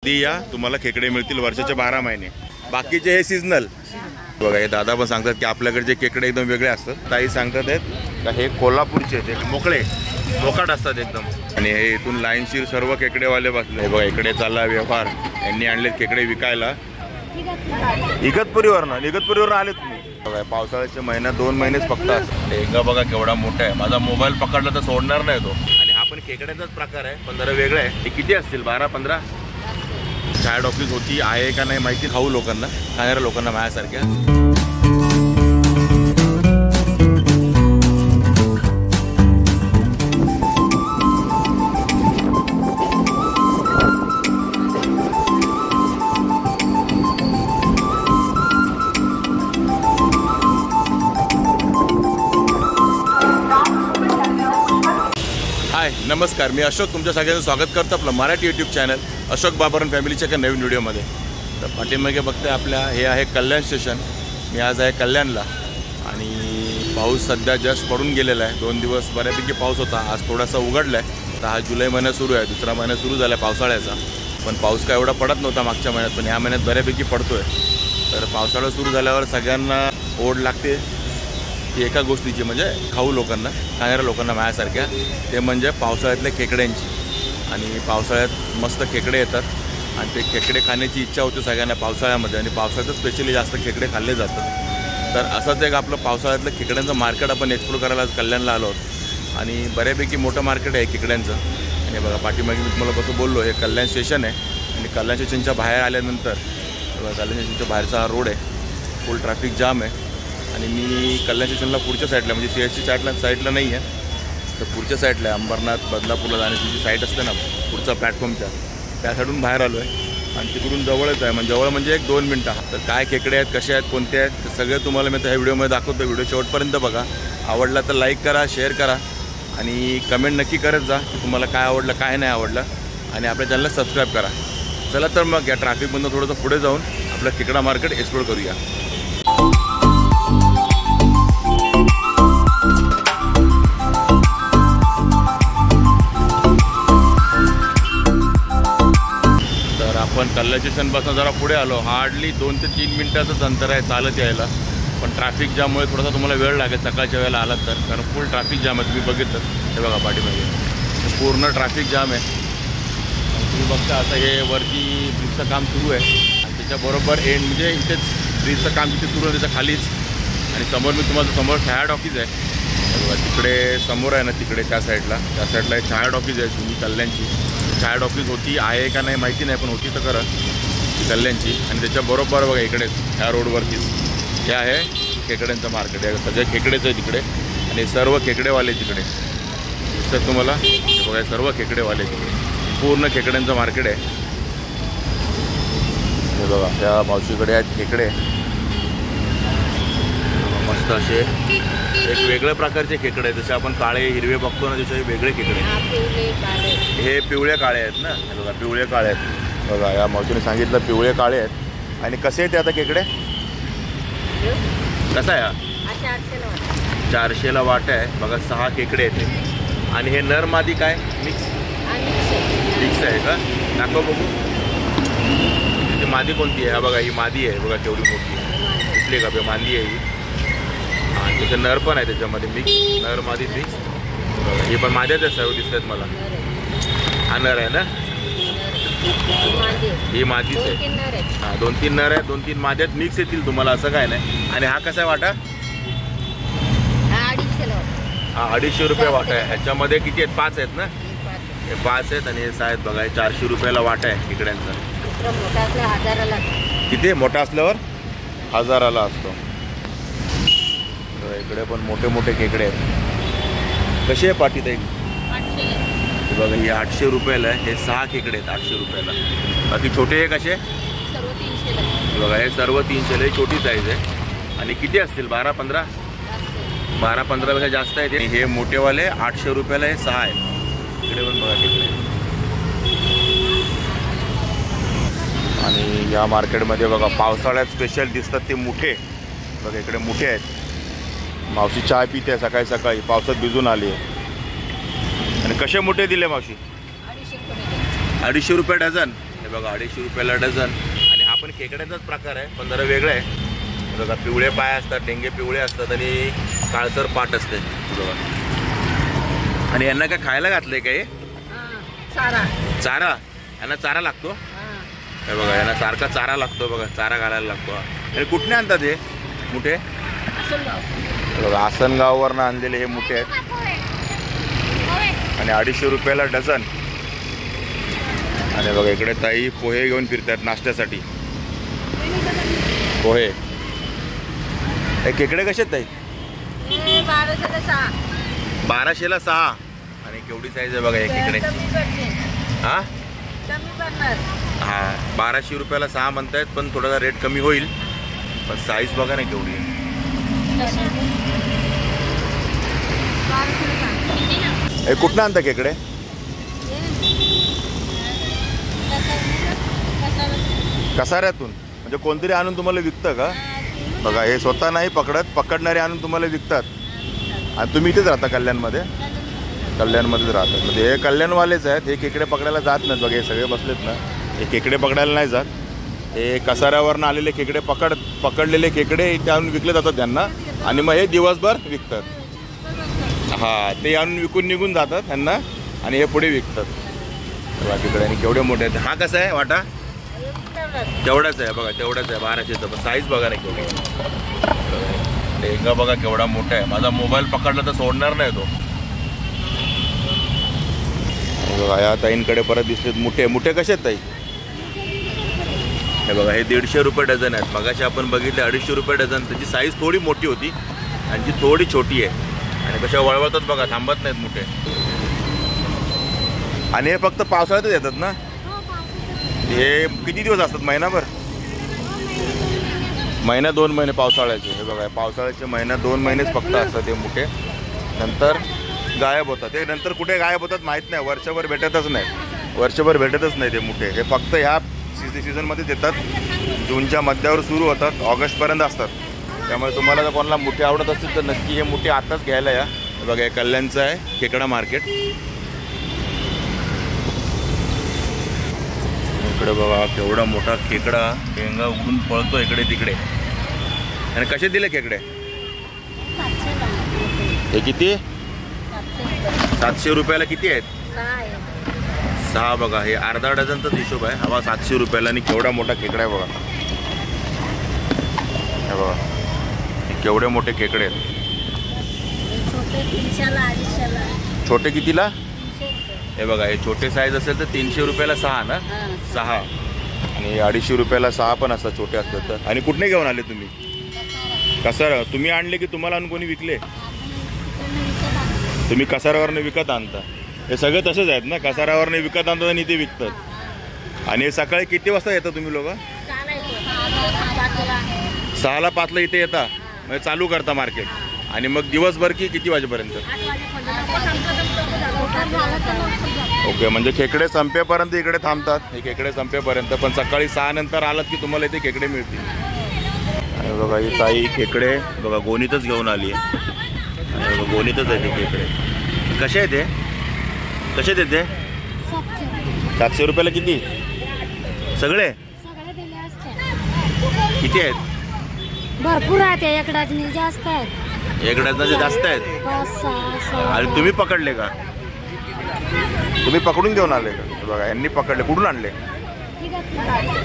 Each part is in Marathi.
कधी या तुम्हाला खेकडे मिळतील वर्षाचे 12 महिने. बाकीचे हे सीजनल. बघा हे दादा पण सांगतात की आपल्याकडचे खेकडे एकदम वेगळे असतात. ताई सांगतात आहेत का हे कोल्हापूरचे आहेत, मोकळे मोकाट असतात एकदम. आणि हे इथून लाईनशीर सर्व खेकडेवाले बसले. बघा इकडे चालला व्यवहार. यांनी आणले खेकडे विकायला इगतपुरीवरनं आले तुम्ही. बघा पावसाळ्याच्या महिन्यात 2 महिनेच फक्त असतात. एका बघा केवढा मोठा आहे. माझा मोबाईल पकडला तर सोडणार नाही तो. आणि हा पण खेकड्याचाच प्रकार आहे पण जरा वेगळा आहे. हे किती असतील 12-15. चाय ऑफिस होती आहे का नाही माहिती. खाऊ लोकांना खाणाऱ्या लोकांना माझ्यासारख्या. हाय नमस्कार, मी अशोक तुमच्या सगळ्यांचं स्वागत करतो आपलं मराठी यूट्यूब चॅनल अशोक बाबरन फॅमिलीच्या एका नवीन व्हिडिओमध्ये. तर पाठीमागे बघते आपल्या हे आहे कल्याण स्टेशन. मी आज आहे कल्याणला आणि पाऊस सध्या जस्ट पडून गेलेला आहे. 2 दिवस बऱ्यापैकी पाऊस होता. आज थोडासा उघडला आहे. तर हा जुलै महिना सुरू आहे, दुसरा महिना सुरू झाला आहे पावसाळ्याचा. पण पाऊस काय एवढा पडत नव्हता मागच्या महिन्यात, पण ह्या महिन्यात बऱ्यापैकी पडतो आहे. तर पावसाळा सुरू झाल्यावर सगळ्यांना ओढ लागते ती एका गोष्टीची, म्हणजे खाऊ लोकांना खाणाऱ्या लोकांना माझ्यासारख्या, ते म्हणजे पावसाळ्यातल्या खेकड्यांची. आणि पावसाळ्यात मस्त खेकडे येतात आणि ते खेकडे खाण्याची इच्छा होते सगळ्यांना पावसाळ्यामध्ये. आणि पावसाळ्यात स्पेशली जास्त खेकडे खाल्ले जातात. तर असंच एक आपलं पावसाळ्यातलं खेकड्यांचं मार्केट आपण एक्सप्लोर करायला कल्याणला आलो आहोत. आणि बऱ्यापैकी मोठं मार्केट आहे खेकड्यांचं. आणि बघा पाठीमागे मी तुम्हाला कसं बोललो, हे कल्याण स्टेशन आहे. आणि कल्याण स्टेशनच्या बाहेर आल्यानंतर बघा कल्याण स्टेशनच्या बाहेरचा हा रोड आहे, फुल ट्रॅफिक जाम आहे. आणि मी कल्याण स्टेशनला पुढच्या साईडला म्हणजे सीएसची साईडला नाही आहे, तर पुढच्या साईडला अंबरनाथ बदलापूरला जाण्याची जी साईड असते ना पुढचा प्लॅटफॉर्मच्या, त्या साईडून बाहेर आलो आहे. आणि तिकडून जवळच आहे, म्हणजे जवळ म्हणजे 1-2 मिनटं. तर काय खेकडे आहेत, कसे आहेत, कोणते आहेत, ते सगळे तुम्हाला मी ह्या व्हिडिओमध्ये दाखवतो. व्हिडिओ शेवटपर्यंत बघा. आवडला तर लाईक करा, शेअर करा आणि कमेंट नक्की करत जा की तुम्हाला काय आवडलं काय नाही आवडलं. आणि आपल्या चॅनलला सबस्क्राईब करा. चला तर मग या ट्रॅफिकमधून थोडंसं पुढे जाऊन आपलं खेकडा मार्केट एक्सप्लोर करूया. आपण कल्याण स्टेशनपासून जरा पुढे आलो. हार्डली 2 ते 3 मिनटाचंच अंतर आहे चालत यायला. पण ट्रॅफिक जाममुळे थोडासा तुम्हाला वेळ लागेल सकाळच्या वेळेला आलात तर, कारण फुल ट्रॅफिक जाम आहे. तुम्ही बघितलं हे बघा पाठीमागे पूर्ण ट्रॅफिक जाम आहे. तुम्ही बघता आता हे वरती ब्रिजचं काम सुरू आहे आणि त्याच्याबरोबर एंड म्हणजे इथेच ब्रिजचं काम जिथे सुरू आहे त्याच्या खालीच. आणि समोर मी तुम्हाला समोर छाया टॉकीज आहे बघा, तिकडे समोर आहे ना, तिकडे त्या साईडला एक छाया टॉकीज आहे जुनी कल्याणची. छाया टॉकीज होती आहे का नाही माहिती नाही, पण होती तर खरं कल्याणची. आणि त्याच्याबरोबर बघा इकडेच ह्या रोडवरतीच हे आहे खेकड्यांचं मार्केट आहे. सगळे खेकडेच आहे तिकडे आणि सर्व खेकडेवाले तिकडे दिसतात तुम्हाला. हे बघा सर्व खेकडेवाले तिकडे, पूर्ण खेकड्यांचं मार्केट आहे. हे बघा ह्या मावशीकडे आहेत खेकडे मस्त असे एक वेगळ्या प्रकारचे खेकडे आहेत. जसे आपण काळे हिरवे बघतो ना, जसे वेगळे खेकडे. हे पिवळे काळे आहेत ना, हे बघा पिवळे काळे आहेत. बघा या मावशीने सांगितलं पिवळे काळे आहेत. आणि कसे आहेत आता खेकडे, कसा आहे हा? 400ला वाटा आहे. बघा 6 खेकडे आहेत. आणि हे नर मादी काय मिक्स आहे का? दाखव बघू. ती मादी कोणती आहे? हा बघा ही मादी आहे. बघा केवढी मोठी दिसली का? मादी आहे ही. आणि त्याचे नर पण आहे त्याच्यामध्ये मिक्स, नर मादी मिक्स. बघा ही पण माद्याच आहे सर्व दिसतात मला. हा नर आहे ना, ही मादीच आहे. हां 2-3 नर आहेत, 2-3 माद्यात मिक्स येतील तुम्हाला, असं काय नाही. आणि हा कसा आहे वाटा? हा 250 रुपये वाटा आहे. ह्याच्यामध्ये किती आहेत? 5 आहेत ना, हे 5 आहेत आणि हे 6 आहेत. बघा हे 400 रुपयाला वाटा आहे खेकड्यांचा. किती मोठा असल्यावर 1000ला असतो. इकडे पण मोठे मोठे खेकडे आहेत. कशी आहे पाटी ताई? बघा ही 800 रुपयाला आहे. हे 6 खेकडे आहेत 800 रुपयाला. बाकी छोटे हे कसे? बघा हे सर्व 300ला. ही छोटी साईज आहे. आणि किती असतील? 12-15 पेक्षा जास्त आहेत. आणि हे मोठेवाले 800 रुपयाला हे 6 आहेत. इकडे पण बघा खेकडे. आणि या मार्केटमध्ये बघा पावसाळ्यात स्पेशल दिसतात ते मुठे. बघा इकडे मुठे आहेत. मावशी चाय पिते सकाळी सकाळी, पावसात भिजून आली आहे. आणि कसे मोठे दिले मावशी? 250 रुपये डझन. हे हे बघा 250 रुपयाला डझन. आणि हा पण खेकड्याचाच प्रकार आहे, पण जरा वेगळा आहे. बघा पिवळे पाय असतात, डेंगे पिवळे असतात आणि काळसर पाट असते बघा. आणि यांना काय खायला घातलंय काय? चारा. यांना चारा लागतो. हे बघा यांना सारखा चारा लागतो बघा, चारा घालायला लागतो. आणि कुठने आणतात हे मुठे? बघा आसनगाववरनं आणलेले हे मुठे आहेत आणि 250 रुपयाला डझन. आणि बघा इकडे ताई पोहे घेऊन फिरतात नाश्त्यासाठी. पोहे. हे खेकडे कसे आहेत ताई? 1200ला 6. आणि केवढी साईज आहे बघा हे खेकड्याची. हा 1200 रुपयाला 6 म्हणतायत, पण थोडासा रेट कमी होईल. पण साईज बघा ना केवढी आहे. हे कुठनं आणता खेकडे? कसाऱ्यातून. म्हणजे कोणतरी आणून तुम्हाला विकतं का? बघा हे स्वतः नाही पकडत, पकडणारे आणून तुम्हाला विकतात. आणि तुम्ही इथेच राहता कल्याणमध्ये? कल्याणमध्येच राहतात. म्हणजे हे कल्याणवालेच आहेत. हे खेकडे पकडायला जात नाहीत बघा, हे सगळे बसलेत ना, हे खेकडे पकडायला नाही जात. हे कसाऱ्यावरनं आलेले खेकडे पकडलेले खेकडे इथे आणून विकले जातात त्यांना. आणि मग हे दिवसभर विकतात. हां ते आणून विकून निघून जातात त्यांना आणि हे पुढे विकतात बघा तिकडे. आणि केवढे मोठे आहेत. हा कसा आहे वाटा? तेवढाच आहे बघा, तेवढाच आहे 1200चा. पण साईज बघा ना केवढी. लेंगा बघा केवढा मोठा आहे. माझा मोबाईल पकडला तर सोडणार नाही तो. बघा या ताईंकडे परत दिसलेत मुठे. मुठे कसे आहेत ताई? हे बघा हे 150 रुपये डझन आहेत. मगाशी आपण बघितले 250 रुपये डझन. त्याची साईज थोडी मोठी होती आणि ती थोडी छोटी आहे. आणि कशा वळवळतात बघा, थांबत नाहीत मुठे. आणि हे फक्त पावसाळ्यातच येतात ना? हे किती दिवस असतात? महिनाभर? महिना 2 महिने पावसाळ्याचे. हे बघा पावसाळ्याचे महिना 2 महिनेच फक्त असतात हे मुठे. नंतर गायब होतात. ते नंतर कुठे गायब होतात माहीत नाही. वर्षभर भेटतच नाही ते मुठे. हे फक्त ह्या सीझनमध्येच येतात. जूनच्या मध्यावर सुरू होतात, ऑगस्टपर्यंत असतात. त्यामुळे तुम्हाला जर कोणाला मुठे आवडत असतील तर नक्की हे मुठे आताच घ्यायला या. बघा हे कल्याणचं आहे खेकडा मार्केट. इकडे बघा केवढा मोठा खेकडा पेंगा उडून पळतो इकडे तिकडे. आणि कसे दिले खेकडे? हे किती? 700 रुपयाला किती आहेत? 6 बघा. हे अर्धा डझनचाच हिशोब आहे. हवा 700 रुपयाला. आणि केवढा मोठा खेकडा आहे बघा. हे बघा केवढे मोठे खेकडे आहेत. छोटे कितीला? हे बघा हे छोटे साईज असेल तर 300 रुपयाला 6 ना? 6. आणि 250 रुपयाला 6 पण असतात छोटे असतात. तर आणि कुठने घेऊन आले तुम्ही? कसारा. तुम्ही आणले की तुम्हाला आणून कोणी विकले? तुम्ही कसाऱ्यावरनं विकत आणता. हे सगळे तसेच आहेत ना, कसाऱ्यावरनं विकत आणतात आणि इथे विकतात. आणि हे सकाळी किती वाजता येतात तुम्ही लोक? 6ला 5ला इथे येता, म्हणजे चालू करता मार्केट. आणि मग दिवसभर की किती वाजेपर्यंत? ओके. म्हणजे खेकडे संपेपर्यंत इकडे थांबतात. हे खेकडे संपेपर्यंत. पण सकाळी 6 नंतर आलात की तुम्हाला इथे खेकडे मिळतील. आणि बघा ही ताई खेकडे बघा गोणीतच घेऊन आली आहे. आणि गोणीतच आहे ते खेकडे. कसे आहेत ते? कसे देते? 700 रुपयाला किती? सगळे किती आहेत? भरपूर आहेत. एक डझनी जास्त आहेत. एक डझनाचे जास्त आहेत. 5-6. आणि तुम्ही पकडले का? तुम्ही पकडून घेऊन आले का? बघा यांनी पकडले. कुठून आणले?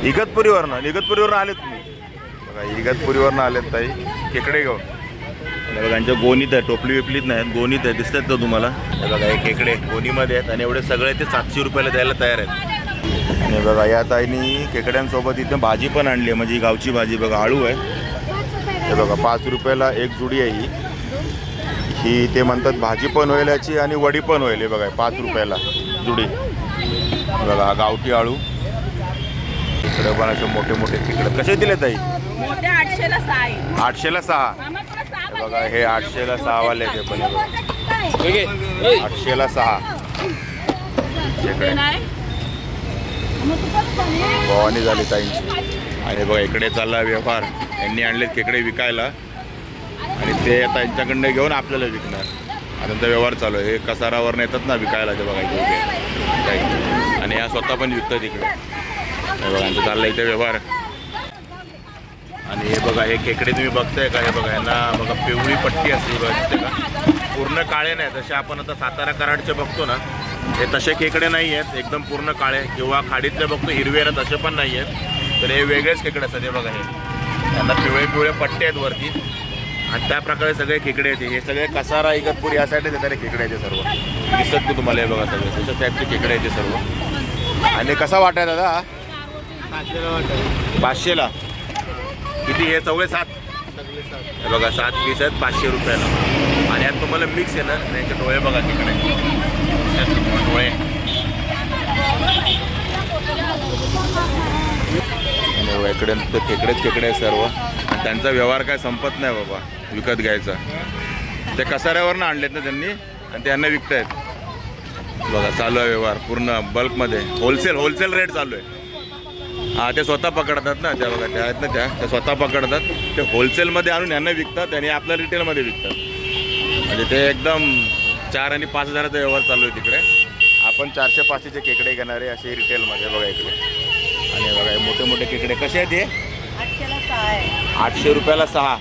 इगतपुरीवरनं. इगतपुरीवरनं आले तुम्ही? बघा इगतपुरीवरनं आलेत ताई खेकडे घेऊन. आणि बघा यांच्या गोणीत आहे, टोपली विपलीत नाहीत, गोणीत आहे. दिसतात का तुम्हाला? हे बघा हे खेकडे गोणीमध्ये आहेत. आणि एवढे सगळे ते 700 रुपयाला द्यायला तयार आहेत. आणि बघा या ताईनी खेकड्यांसोबत इथे भाजी पण आणली आहे. म्हणजे गावची भाजी. बघा आळू आहे. हे बघा 5 रुपयाला एक जुडी आहे ही. ते म्हणतात भाजी पण होईल याची आणि वडी पण होईल. हे बघा 5 रुपयाला जुडी. बघा गावठी आळू. इकडे पण असे मोठे मोठे खेकडे. कसे दिले ताई? 800ला 6. बघा हे 800ला 6 वाले ते पण. 800ला 6 खेकडे. भवानी झाली ताईंची. आणि बघा इकडे चालला व्यवहार. यांनी आणले खेकडे विकायला आणि ते आता यांच्याकडनं घेऊन आपल्याला विकणार. आता त्यांचा व्यवहार चालू आहे. हे कसारावरनं येतात ना विकायला ते बघा इथे. आणि या स्वतः पण विकतात इकडे. हे बघा यांचं चाललं इथे व्यवहार. आणि हे बघा हे खेकडे तुम्ही बघताय का? हे बघा यांना बघा पिवळी पट्टी असते बघा, दिसते का? पूर्ण काळे नाही, जसे आपण आता सातारा कराडचे बघतो ना, हे तसे खेकडे नाही आहेत एकदम पूर्ण काळे, किंवा खाडीतले बघतो हिरवे आहेत असे पण नाही आहेत. तर हे वेगळेच खेकडे असतात. हे बघा हे यांना पिवळे पट्टे आहेत वरती, आणि त्या प्रकारे सगळे खेकडे येते. हे सगळे कसारा इगतपूर या साईडला येणारे खेकडे येते सर्व, दिसत की तुम्हाला? हे बघा सगळे तशा टाईपचे खेकडे येते सर्व. आणि कसा वाटाय दादा? 500ला. किती हे? चवळे 7. हे बघा 7 पीस आहेत 500 रुपयाला. आणि यात तुम्हाला मिक्स आहे ना, यांचे डोळे बघा तिकडे, डोळे. इकडे खेकडेच आहे सर्व. आणि त्यांचा व्यवहार काय संपत नाही बाबा विकत घ्यायचा. ते कसाऱ्यावरनं आणलेत ना त्यांनी, आणि त्यांना विकतायत. बघा चालू आहे व्यवहार पूर्ण बल्कमध्ये. होलसेल रेट चालू आहे. हा ते स्वतः पकडतात ना, त्या बघा त्या आहेत ना, त्या स्वतः पकडतात. ते होलसेलमध्ये आणून यांना विकतात आणि आपल्या रिटेलमध्ये विकतात. म्हणजे ते एकदम 4 आणि 5 हजाराचा व्यवहार चालू आहे तिकडे. आपण 400-500चे खेकडे घेणारे असे रिटेलमध्ये बघा इकडे. आणि बघा हे मोठे खेकडे कसे आहेत? हे 800ला 6 आहे. 800 रुपयाला 6.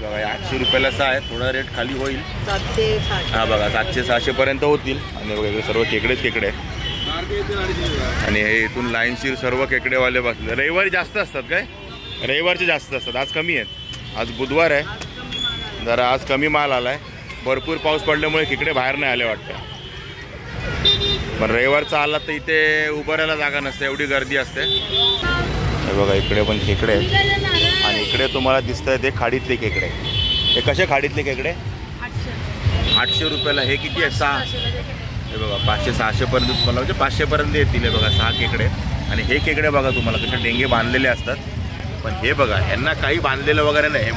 बघा 800 रुपयाला 6 आहे. थोडा रेट खाली होईल. 700-600. हा बघा 700-600 पर्यंत होतील. आणि बघा इकडे सर्व खेकडे. आणि हे इथून लाईनशीर सर्व खेकडेवाले बसले. रविवारी जास्त असतात काय? रविवारचे जास्त असतात. आज कमी आहेत. आज बुधवार आहे, जरा आज कमी माल आलाय. भरपूर पाऊस पडल्यामुळे खेकडे बाहेर नाही आले वाटतं. पण रविवारचा आला तर इथे उभं राहायला जागा नसते, एवढी गर्दी असते. हे बघा इकडे पण खेकडे आहेत. आणि इकडे तुम्हाला दिसत आहे ते खाडीतले खेकडे. हे कसे खाडीतले खेकडे? 800 रुपयाला. हे किती आहे? 6. हे बघा 500-600 पर्यंत तुम्हाला, म्हणजे 500 पर्यंत येतील. हे बघा 6 खेकडे. आणि हे खेकडे बघा तुम्हाला कसे डेंगे बांधलेले असतात. पण हे बघा यांना काही बांधलेलं वगैरे नाही, हे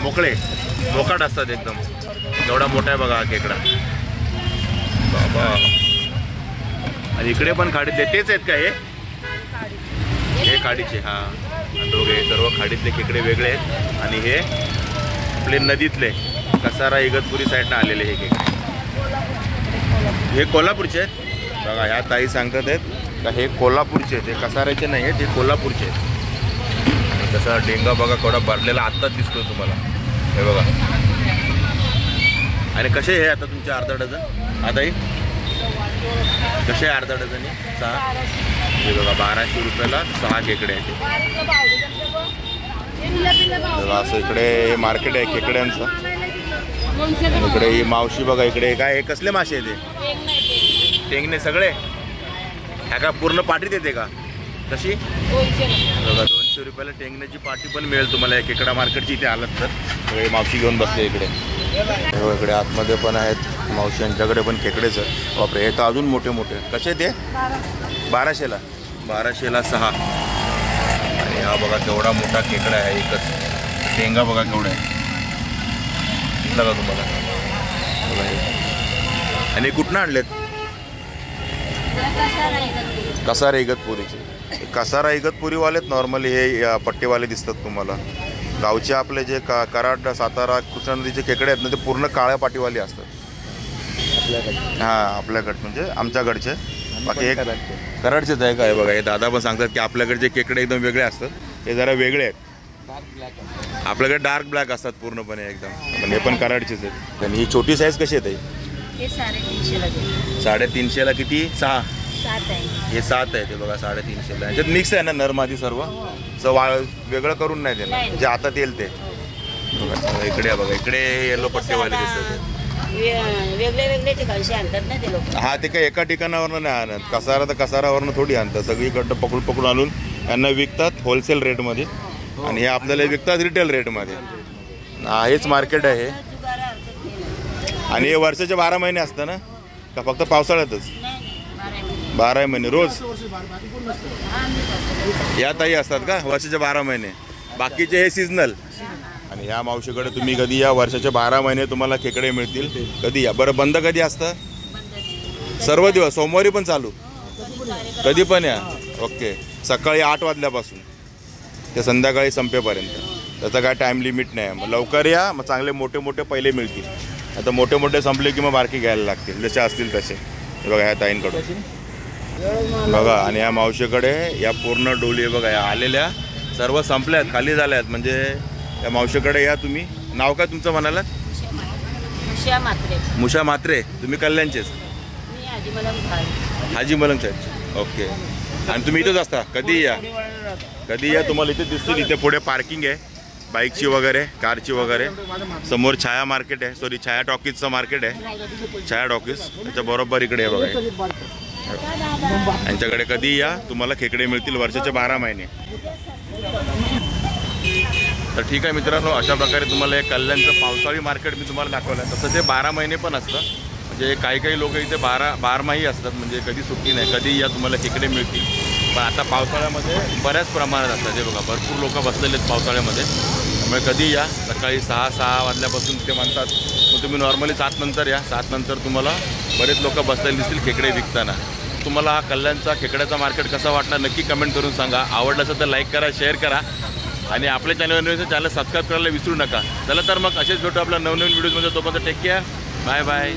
मोकाट असतात एकदम. एवढा मोठा आहे बघा हा खेकडा बाबा. आणि इकडे पण खाडीतले तेच आहेत का? हे खाडीचे. हा दोघे सर्व खाडीतले खेकडे वेगळे आहेत. आणि हे आपले नदीतले कसारा इगतपुरी साईडनं आलेले हे खेकडे. हे कोल्हापूरचे आहेत बघा. ह्या ताई सांगतात आहेत का हे कोल्हापूरचे आहेत, हे कसाऱ्याचे नाही आहेत, हे कोल्हापूरचे आहेत. आणि कसा डेंगा बघा केवढा भरलेला आत्ताच दिसतोय तुम्हाला. हे बघा. आणि कसे हे आता तुमचे अर्धा डझन? आताही कसे आहे अर्धा डझन? 6. हे बघा 1200 रुपयाला 6 खेकडे आहेत. असं इकडे हे मार्केट आहे खेकड्यांचं. इकडे ही मावशी बघा इकडे काय, हे कसले मासे येते? टेंगणे सगळे. ह्या का पूर्ण पाटीत येते का? कशी? बघा 200 रुपयाला टेंगण्याची पाटी पण मिळेल तुम्हाला खेकडा मार्केटची इथे आलात तर. हे मावशी घेऊन बसले इकडे. इकडे आतमध्ये पण आहेत मावशी, यांच्याकडे पण खेकडेच आहेत. बापरे हे तर अजून मोठे. कसे ते? 1200ला. 1200ला 6. आणि हा बघा केवढा मोठा खेकडा आहे एकच. टेंगा बघा केवढा आहे, दिसला का तुम्हाला? बघा हे. आणि कुठनं आणलेत? कसारा इगतपुरीचे. कसारा इगतपुरीवालेत नॉर्मली हे पट्टेवाले दिसतात तुम्हाला. गावचे आपले जे कराड सातारा कृष्णा नदीचे खेकडे आहेत ना, ते पूर्ण काळ्या पाटीवाले असतात. हां आपल्याकडे म्हणजे आमच्याकडचे. बाकी हे कराडचेच आहे का? हे बघा हे दादा पण सांगतात की आपल्याकडचे खेकडे एकदम वेगळे असतात, हे जरा वेगळे आहेत. आपल्याकडे डार्क ब्लॅक असतात पूर्णपणे एकदम. पण हे पण कराडचेच आहेत. आणि ही छोटी साईज कशी आहे? हे 350ला. 350ला किती? 6. 7 आहे. हे 7 आहे. ते बघा 350ला. याच्यात मिक्स आहे ना नरमादी सर्व, वेगळं करून नाही देणार जे आता येईल ते. बघा इकडे बघा इकडे येलो पट्टेवाले दिसतात. वेगळे ठिकाणचे आणतात ना ते लोक. हा ते काही एका ठिकाणावरनं नाही आणत. कसारा तर कसारावरनं थोडी आणतात, सगळीकडं पकडून आणून यांना विकतात होलसेल रेटमध्ये. आणि हे आपल्याला विकतात रिटेल रेटमध्ये. हेच मार्केट आहे. आणि हे वर्षाचे 12 महिने असतं ना का फक्त पावसाळ्यातच? 12 महिने रोज या ताई असतात का वर्षाचे 12 महिने? बाकीचे हे सीजनल. आणि ह्या मावशीकडे तुम्ही कधी या वर्षाचे 12 महिने तुम्हाला खेकडे मिळतील. कधी या. बरं बंद कधी असतं? सर्व दिवस. सोमवारी पण चालू? कधी पण या. ओके. सकाळी 8 वाजल्यापासून ते संध्याकाळी संपेपर्यंत. त्याचा काय टाईम लिमिट नाही. मग लवकर या, मग चांगले मोठे पहिले मिळतील. आता मोठे संपले की मग बारकी घ्यायला लागतील, जसे असतील तसे. हे बघा ह्या ताईंकडून बघा. आणि या मावशीकडे या पूर्ण डोली आहे बघा, या आलेल्या सर्व संपल्यात, खाली झाल्यात. म्हणजे या मावशीकडे या तुम्ही. नाव काय तुमचं म्हणालात? उषा मात्रे. मुषा मात्रे. तुम्ही कल्याणचेच? मी आजी मला हाजी मलंग साहेब. ओके. आणि तुम्ही इथंच असता? कधी या, कधी या, तुम्हाला इथे दिसतील. इथे पुढे पार्किंग आहे बाईकची वगैरे, कारची वगैरे. समोर छाया मार्केट आहे, सॉरी छाया टॉकीजचं मार्केट आहे, छाया टॉकीज. त्याच्या बरोबर इकडे आहे बघा. यांच्याकडे कधी या, तुम्हाला खेकडे मिळतील वर्षाचे 12 महिने. तर ठीक आहे मित्रांनो, अशा प्रकारे तुम्हाला एक कल्याणचं पावसाळी मार्केट मी तुम्हाला दाखवलं आहे. तसं ते 12 महिने पण असतं. म्हणजे काही लोक इथे बारमाही असतात, म्हणजे कधी सुट्टी नाही. कधी या तुम्हाला खेकडे मिळतील. पण आता पावसाळ्यामध्ये बऱ्याच प्रमाणात असतात. हे बघा, भरपूर लोक बसलेले आहेत पावसाळ्यामध्ये. त्यामुळे कधी या, सकाळी 6 वाजल्यापासून ते म्हणतात. मग तुम्ही नॉर्मली 7 नंतर या. 7 नंतर तुम्हाला बरेच लोक बसलेले दिसतील खेकडे विकताना. तुम्हाला हा कल्याणचा खेकड्याचा मार्केट कसा वाटला नक्की कमेंट करून सांगा. आवडलं असेल तर लाईक करा, शेअर करा. आणि आपल्या चॅनल सबस्क्राईब करायला विसरू नका. चला तर मग असेच भेटू आपल्या नवनवीन व्हिडिओजमध्ये. तोपर्यंत टेक केअर. Bye bye.